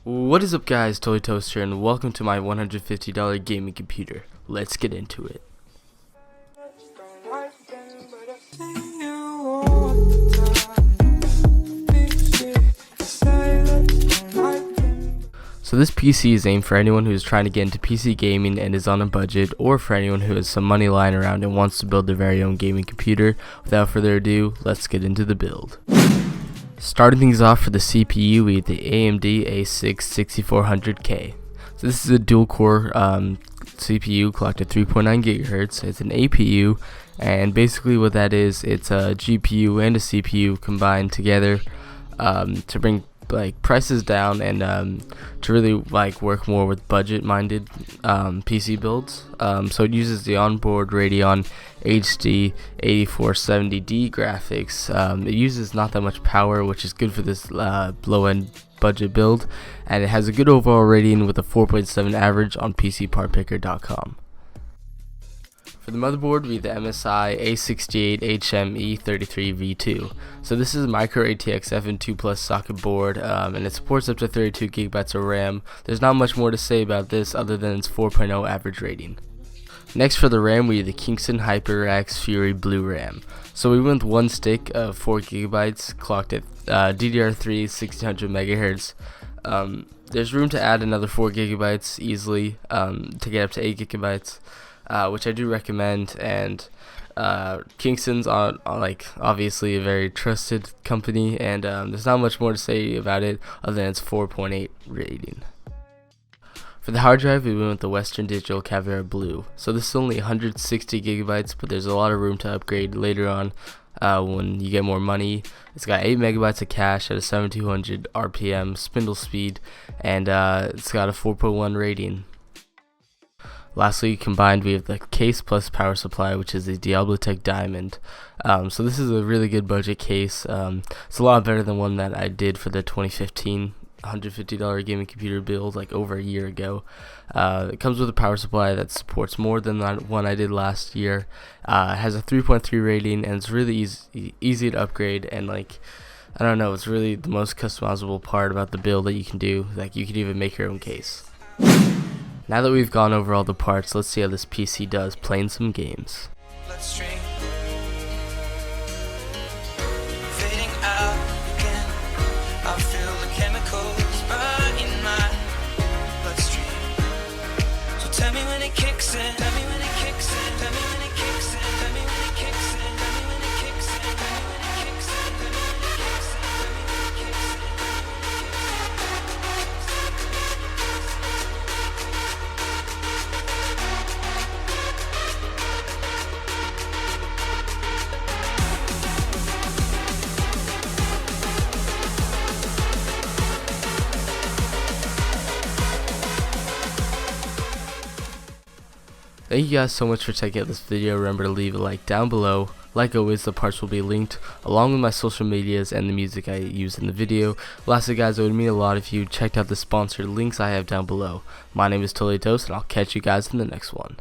What is up, guys? Toy Toaster, and welcome to my $150 gaming computer. Let's get into it. So this PC is aimed for anyone who is trying to get into PC gaming and is on a budget, or for anyone who has some money lying around and wants to build their very own gaming computer. Without further ado, let's get into the build. Starting things off for the CPU, we have the AMD A6 6400K. So this is a dual-core CPU clocked at 3.9 GHz. It's an APU, and basically what that is, it's a GPU and a CPU combined together to bring prices down and to really work more with budget-minded PC builds. So it uses the onboard Radeon HD 8470D graphics. It uses not that much power, which is good for this low-end budget build, and it has a good overall rating with a 4.7 average on PCPartPicker.com. For the motherboard, we have the MSI A68HM-E33V2. So this is a micro ATX F2 Plus socket board, and it supports up to 32 GB of RAM. There's not much more to say about this other than its 4.0 average rating. Next for the RAM, we have the Kingston HyperX Fury Blue RAM. So we went with one stick of 4 GB clocked at DDR3 1600 MHz. There's room to add another 4 GB easily to get up to 8 GB. Which I do recommend, and Kingston's obviously a very trusted company, and there's not much more to say about it other than its 4.8 rating. For the hard drive, we went with the Western Digital Caviar Blue. So this is only 160 GB, but there's a lot of room to upgrade later on when you get more money. It's got 8 MB of cache at a 7200 RPM spindle speed, and it's got a 4.1 rating. Lastly, combined, we have the case plus power supply, which is a Diablotech Diamond. So this is a really good budget case. It's a lot better than one that I did for the 2015 $150 gaming computer build over a year ago. It comes with a power supply that supports more than that one I did last year. It has a 3.3 rating, and it's really easy to upgrade, and I don't know, it's really the most customizable part about the build that you can do. You can even make your own case. Now that we've gone over all the parts, let's see how this PC does playing some games. Let's drink. Fading out again. I feel the chemicals burn in my bloodstream. So tell me when it kicks in. Tell me when it kicks in. Tell me when it kicks in. Tell me when it kicks in. Tell me when it kicks in. Tell me when it kicks in. Tell me when it kicks in. Tell me when it kicks in. Thank you guys so much for checking out this video. Remember to leave a like down below. Like always, the parts will be linked along with my social medias and the music I use in the video. Lastly guys, it would mean a lot if you checked out the sponsored links I have down below. My name is Toast, and I'll catch you guys in the next one.